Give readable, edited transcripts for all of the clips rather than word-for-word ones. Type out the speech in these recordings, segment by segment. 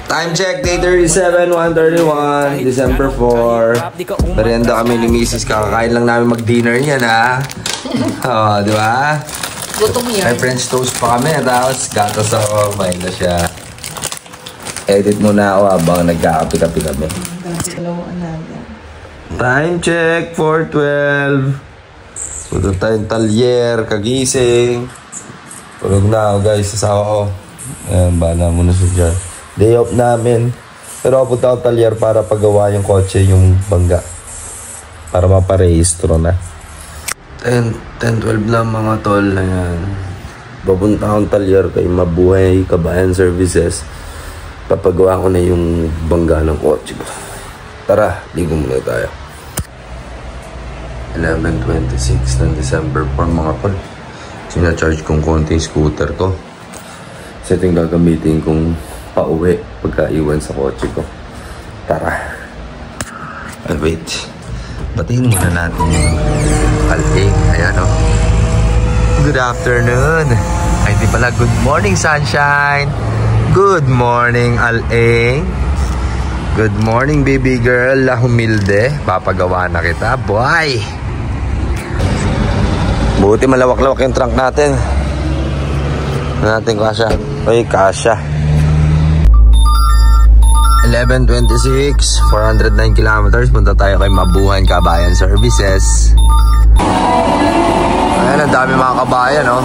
Time check, day 37, 1:31, December 4. Merienda kami ni Mrs. Kakakain lang namin mag-dinner yan, ha? Oo, di ba? Gutom yan. May French toast pa kami, tapos gatas ako, main na siya. Edit muna ako habang nagkakapi-kapi kami. Time check, 4:12. Punta tayong talyer, kagising. Tulog na ako guys, sasawa ko. Ayan, bala muna siya dyan. Day off namin. Pero punta ako talyer para pagawa yung kotse, yung bangga. Para maparehistro na. 10-12 na mga tol. Ayan. Papunta akong talyer kay Mabuhay Kabayan Services. Papagawa ko na yung bangga ng kotse ko. Tara, ligo muna tayo. 11:26 ng December 4 mga tol. Sinacharge kong konti yung scooter ko. Kasi ito yung gagamitin kong pauwi pagka-iwan sa kotse ko. Tara. Wait. Batiin muna natin yung Alting. Ayan o. Good afternoon. Ay di pala, good morning sunshine. Good morning Alting. Good morning baby girl. La humilde. Papagawa na kita. Boy! Buti malawak-lawak yung trunk natin. Natin kasya. Uy, kasya. 11:26, 409 kilometers. Punta tayo kay Mabuhay Kabayan Services. Ayan, ang dami mga kabayan, no?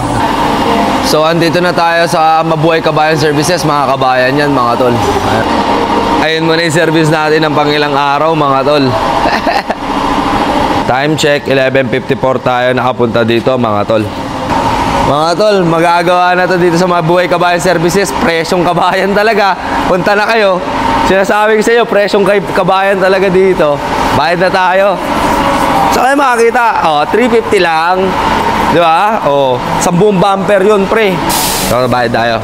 So, andito na tayo sa Mabuhay Kabayan Services, mga kabayan yan, mga tol. Ayun muna yung service natin ng pangilang araw, mga tol. Time check, 11:54 tayo nakapunta dito, mga tol. Mga tol, magagawa na to dito sa Mabuhay Kabayan Services. Presyong kabayan talaga. Punta na kayo. Sinasabi ko sa iyo, presyong kabayan talaga dito. Bayad na tayo. So kayo makakita, 350 lang. Di ba? 10 bumper yun, pre. So, bayad tayo.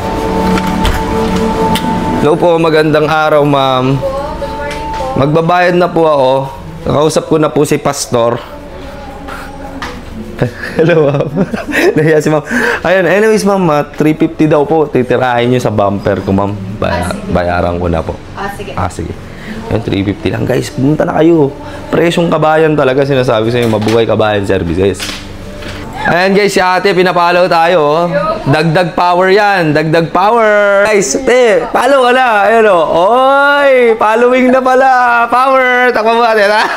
Hello po, magandang araw, ma'am. Magbabayad na po ako. Nakausap ko na po si Pastor. Hello, ma'am. Nahiya si ma'am. Ayun, anyways, ma'am, 350 daw po. Titirahin nyo sa bumper ko, ma'am. Bayaran ko na po. Sige. Sige. Ayun, 350 lang. Guys, pumunta na kayo. Presyong kabayan talaga, sinasabi sa inyo. Mabuhay Kabayan Services. Ayan guys, si ate, pinapalaw tayo. Dagdag power yan. Dagdag power. Guys, te, follow ka na. Ayan o. Oy, following na pala. Power. Takpa mo natin, ha?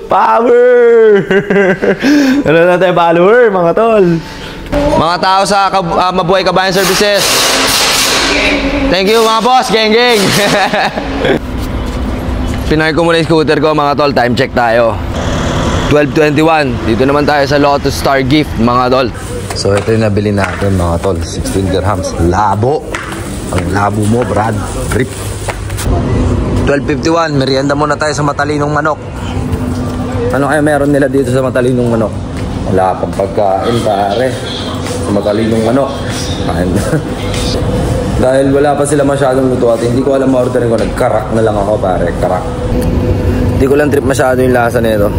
Power. Ano na tayo, follower, mga tol. Mga tao sa Mabuhay Kabayan Services. Thank you, mga boss. Geng, geng. Pinay ko muna yung scooter ko, mga tol. Time check tayo. 12:21. Dito naman tayo sa Lotus Star Gift, mga tol. So, ito yung nabili natin, mga tol. 16 dirhams. Labo. Ang labo mo, Brad. Rip. 12:51. Merienda muna tayo sa Matalinong Manok. Ano kaya meron nila dito sa Matalinong Manok? Wala pang pagkain, pare. Sa Matalinong Manok. Dahil wala pa sila masyadong luto at hindi ko alam ma-orderin ko. Nagkarak na lang ako, pare. Karak. Hindi ko lang trip masyado yung lasa nito.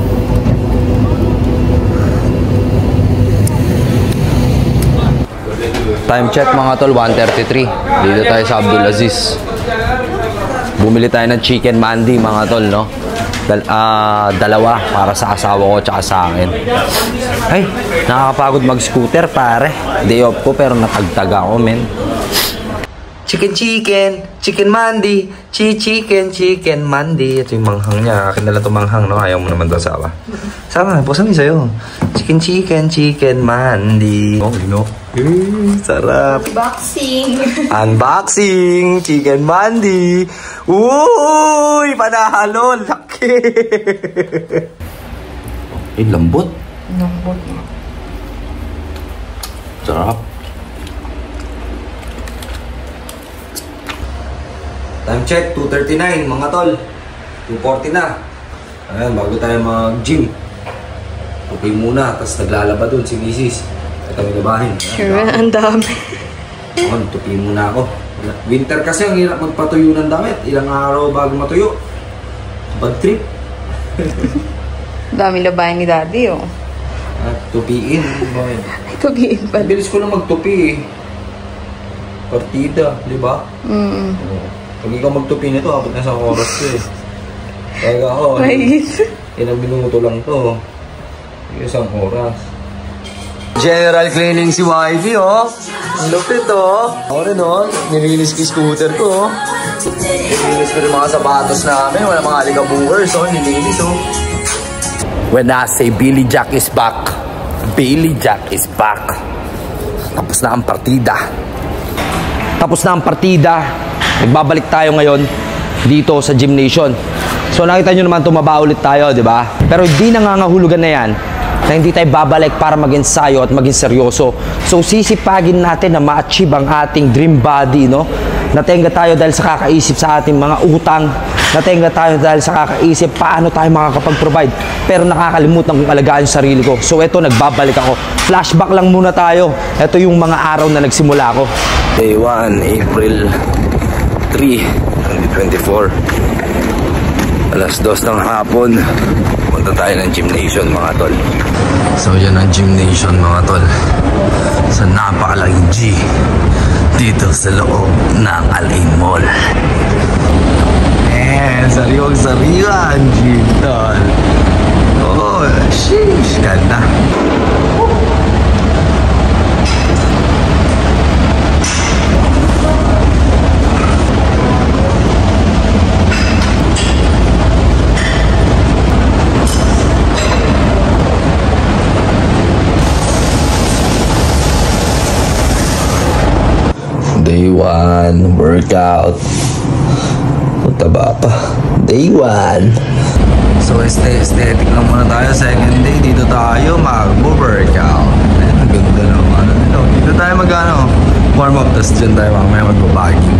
Time check, mga tol, 1:33. Dito tayo sa Abdulaziz. Bumili tayo ng chicken mandi, mga tol, no? Dalawa para sa asawa ko tsaka sa akin. Ay, nakakapagod mag-scooter, pare. Day off ko pero natagtag ako, men. Chicken mandi. Chicken mandi. Ito yung manghang niya. Akin na lang itong manghang, no? Ayaw mo naman daw asawa. Sama, pusan mo sa'yo. Chicken mandi. Oh, no? Sarap. Unboxing. Chicken mandi. Uy, panalo. Laki. Lambot. Sarap. Time check, 2:39, mga tol. 2:40 na. Ayan, bago tayo mag-gym. Okay muna, tapos naglalaba dun si Mrs. At kami gabahin. Sure, ang dami. Tupi muna ako. Winter kasi ang hirap magpatuyo ng damit. Ilang araw bago matuyo. Bad trip. Dami labahin ni Daddy, oh. At tupiin. Tupiin pa. Bilis ko lang magtupi eh. Partida, di ba? Pag ikaw magtupi nito, abot na sa oras to eh. Kaya ako, ilang minuto lang to. Isang oras. General cleaning si YB, oh. Ang lupit, oh. Ako rin, oh. Nilinis ko yung scooter ko, oh. Nilinis ko rin mga sapatos namin. Wala mga alikabungers, oh. Nilinis, oh. When I say Billy Jack is back, Billy Jack is back. Tapos na ang partida. Tapos na ang partida. Nagbabalik tayo ngayon dito sa Gymnation. So nakita nyo naman tumaba ulit tayo, di ba? Pero di nangangahulugan na yan na hindi tayo babalik para mag-ensayo at maging seryoso. So sisipagin natin na ma-achieve ang ating dream body, no? Natenga tayo dahil sa kakaisip sa ating mga utang. Natenga tayo dahil sa kakaisip paano tayo makakapag-provide. Pero nakakalimutan kong alagaan yung sarili ko. So eto, nagbabalik ako. Flashback lang muna tayo. Ito yung mga araw na nagsimula ako. Day 1, April 3, 2024. Alas 2 ng hapon. Punta tayo ng Gymnation, mga tol. So yan ang Gymnation, mga tol. Sa napakalaking G dito sa loob ng Alain Mall. Sariwang-sariwa ang gym, tol. Oh, sheesh, ganda. Day 1, workout. Taba pa. Day 1. So, aesthetic lang muna tayo. Second day, dito tayo mag-workout. Ang ganda naman. Dito tayo warm up. Tapos dyan tayo mamaya mag-bagging.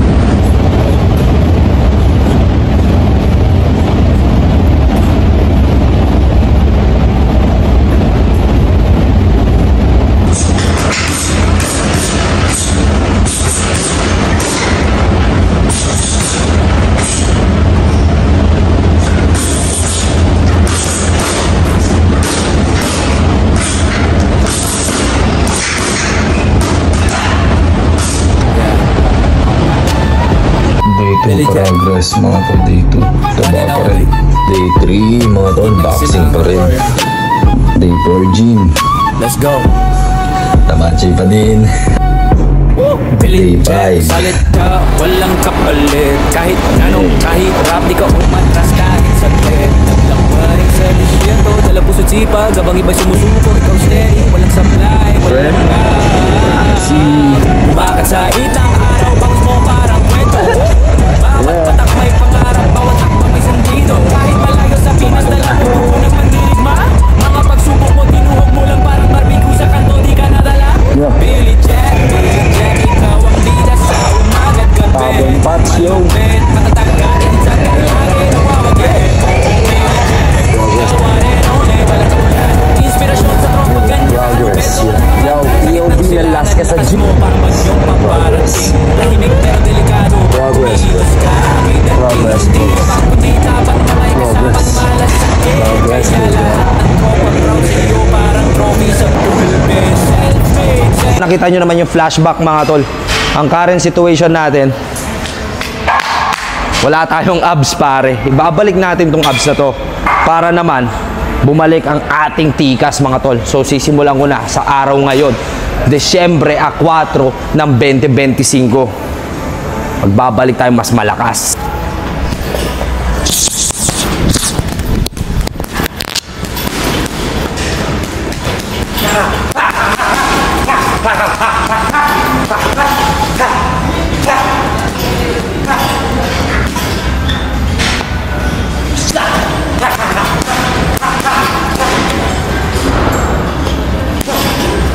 Progress, mga tol. Day 2, taba pa rin. Day 3, mga tol, boxing pa rin. Day 4, gym. Let's go. Tamachi pa din. Day 5. Salit ka, walang kapalit. Kahit anong kahirap, di ka umatras kahit saglit. Naglambay sa disyento, dala puso't sipag. Habang iba'y sumusuko, ikaw steady. Walang supply, walang bakit sa itang araw, bangs mo parang kwento. Bawat patak may pangarap, bawat akbang may sentido. Kahit malayo sa Pinas, dala mo unang mandirigma. Mga pagsubok mo, tinuhog mo lang parang barbecue sa kanto, di ka nadala. Billy Jack, ikaw ang bida sa umaga't gabi. Malupit, matatagain sa kalahari, nawawagin. Inspirasyon sa tropa, ganyan. Progress, yo, POV na last ka sa gym. Progress, progress, nakita nyo naman yung flashback, mga tol. Ang current situation natin, wala tayong abs, pare. Ibabalik natin tong abs na to para naman bumalik ang ating tikas, mga tol. So sisimulan ko na sa araw ngayon, Desyembre 4 ng 2025. Magbabalik tayo mas malakas.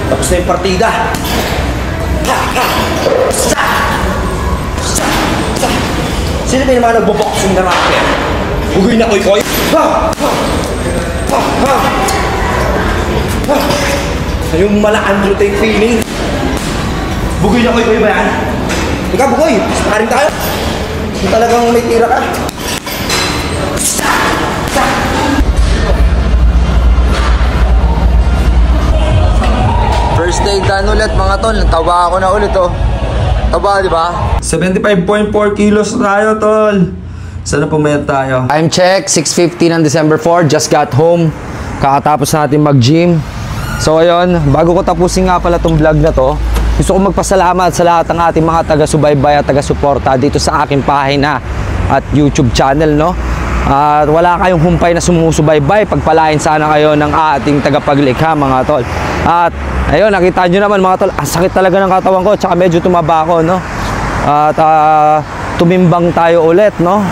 Tapos na yung partida. Sino ba yung mga nagbo-boxing na rapper? Ugoy na koy-koy. Yung mala Andrew Tate feeling. Bugoy na koy-koy ba yan? Ika, bugoy! Sparring tayo! Kung talagang may tira ka. First day done ulit, mga tol. Natawa ako na ulit, oh. Taba, di ba? 75.4 kilos na tayo, tol. Sana pumayat tayo. Time check, 6:50 ng December 4. Just got home. Kakatapos natin mag-gym. So ayun, bago ko tapusin nga pala tong vlog na to, gusto ko magpasalamat sa lahat ng ating mga taga-subaybay at taga-suporta dito sa aking pahina at YouTube channel, no? At wala kayong humpay na sumusubaybay, pagpalain sana kayo ng ating tagapaglikha, mga tol. At ayun, nakita nyo naman mga tol, ang sakit talaga ng katawan ko, tsaka medyo tumaba ako, no? At tumimbang tayo ulit, no?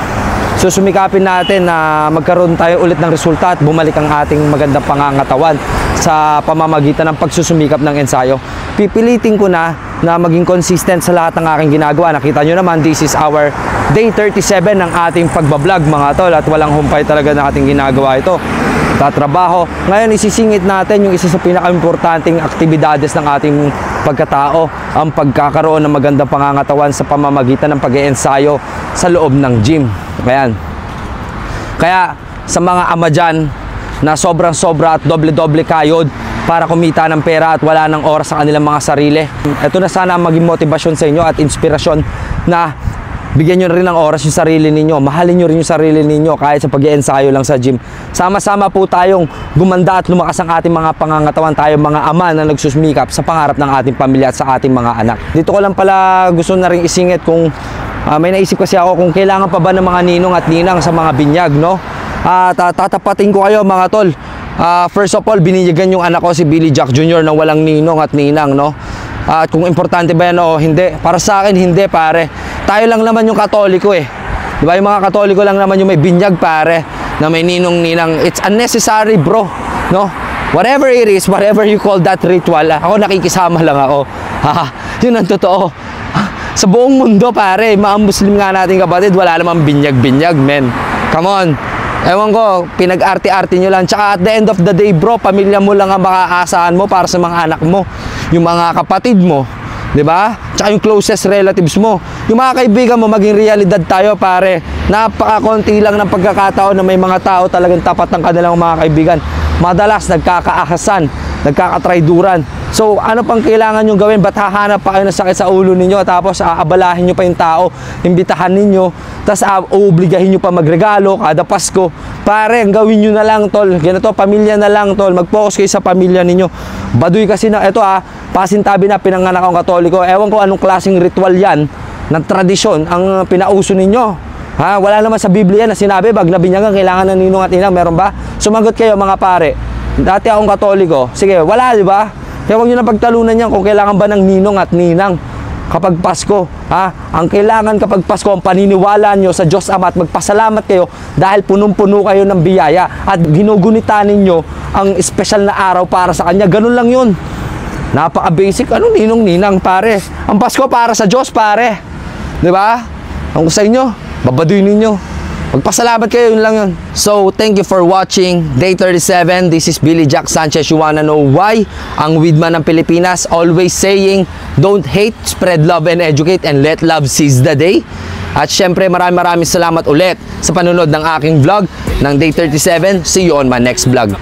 So sumikapin natin na magkaroon tayo ulit ng resulta at bumalik ang ating magandang pangangatawan sa pamamagitan ng pagsusumikap ng ensayo. Pipilitin ko na maging consistent sa lahat ng aking ginagawa. Nakita nyo naman, this is our day 37 ng ating pagbablog, mga tol, at walang humpay talaga na ating ginagawa ito. Tatrabaho. Ngayon isisingit natin yung isa sa pinaka-importanting aktibidades ng ating pagkatao, ang pagkakaroon ng magandang pangangatawan sa pamamagitan ng pag-iensayo sa loob ng gym. Ayan. Kaya sa mga ama dyan na sobrang-sobra at doble-doble kayod para kumita ng pera at wala ng oras sa kanilang mga sarili, ito na sana maging motivasyon sa inyo at inspirasyon na bigyan nyo rin ng oras yung sarili ninyo. Mahalin nyo rin yung sarili ninyo kahit sa pag-iensayo lang sa gym. Sama-sama po tayong gumanda at lumakas ang ating mga pangangatawan, tayo mga ama na nagsusumikap sa pangarap ng ating pamilya at sa ating mga anak. Dito ko lang pala gusto na rin isingit kung may naisip kasi ako kung kailangan pa ba ng mga ninong at ninang sa mga binyag, no? Tatapatin ko kayo, mga tol. First of all, binigyan yung anak ko si Billy Jack Jr. na walang ninong at ninang, no? At kung importante ba yan o hindi, para sa akin hindi, pare. Tayo lang naman yung Katoliko eh. Di ba, yung mga Katoliko lang naman yung may binyag, pare, na may ninong ninang. It's unnecessary, bro, no? Whatever it is, whatever you call that ritual, ako nakikisama lang ako. Yun ang totoo. Sa buong mundo, pare, mga Muslim nga natin kapatid, wala namang binyag-binyag, men. Come on. Ewan ko, pinag-arte-arte nyo lang. Tsaka at the end of the day, bro, pamilya mo lang ang makaasahan mo para sa mga anak mo. Yung mga kapatid mo, di ba? Tsaka yung closest relatives mo. Yung mga kaibigan mo, maging realidad tayo, pare. Napaka-konti lang ng pagkakataon na may mga tao talagang tapat ng kanilang mga kaibigan. Madalas, nagkakaahasan, nagkakatrayduran. So, ano pang kailangan nyo gawin? Ba't hahanap pa kayo ng sakit sa ulo ninyo? Tapos, aabalahin nyo pa yung tao, imbitahan ninyo, tapos uubligahin nyo pa magregalo kada Pasko. Pare, gawin nyo na lang, tol. Ganito, pamilya na lang, tol. Mag-focus kayo sa pamilya ninyo. Baduy kasi na, ito pasintabi na pinanganak akong Katoliko. Ewan ko anong klaseng ritual yan, ng tradisyon, ang pinauso ninyo. Wala naman sa Biblia na sinabi, bag na binyagan, kailangan ng ninong at ninang. Meron ba? Sumagot kayo, mga pare. Dati akong Katoliko. Sige, wala, di ba? Kaya huwag nyo na pagtalunan yan kung kailangan ba ng ninong at ninang kapag Pasko. Ang kailangan kapag Pasko, ang paniniwala nyo sa Diyos Ama at magpasalamat kayo dahil punong-puno kayo ng biyaya at ginugunita ninyo ang espesyal na araw para sa Kanya. Ganun lang yun. Napaka-basic. Anong ninong-ninang, pare? Ang Pasko para sa Diyos, pare. Di ba? Ang sa inyo, babaduy ninyo. Magpasalamat kayo, yun lang yun. So, thank you for watching Day 37. This is Billy Jack Sanchez. You wanna know why? Ang Weedman ng Pilipinas always saying, don't hate, spread love and educate, and let love seize the day. At syempre, maraming salamat ulit sa panunod ng aking vlog ng Day 37. See you on my next vlog.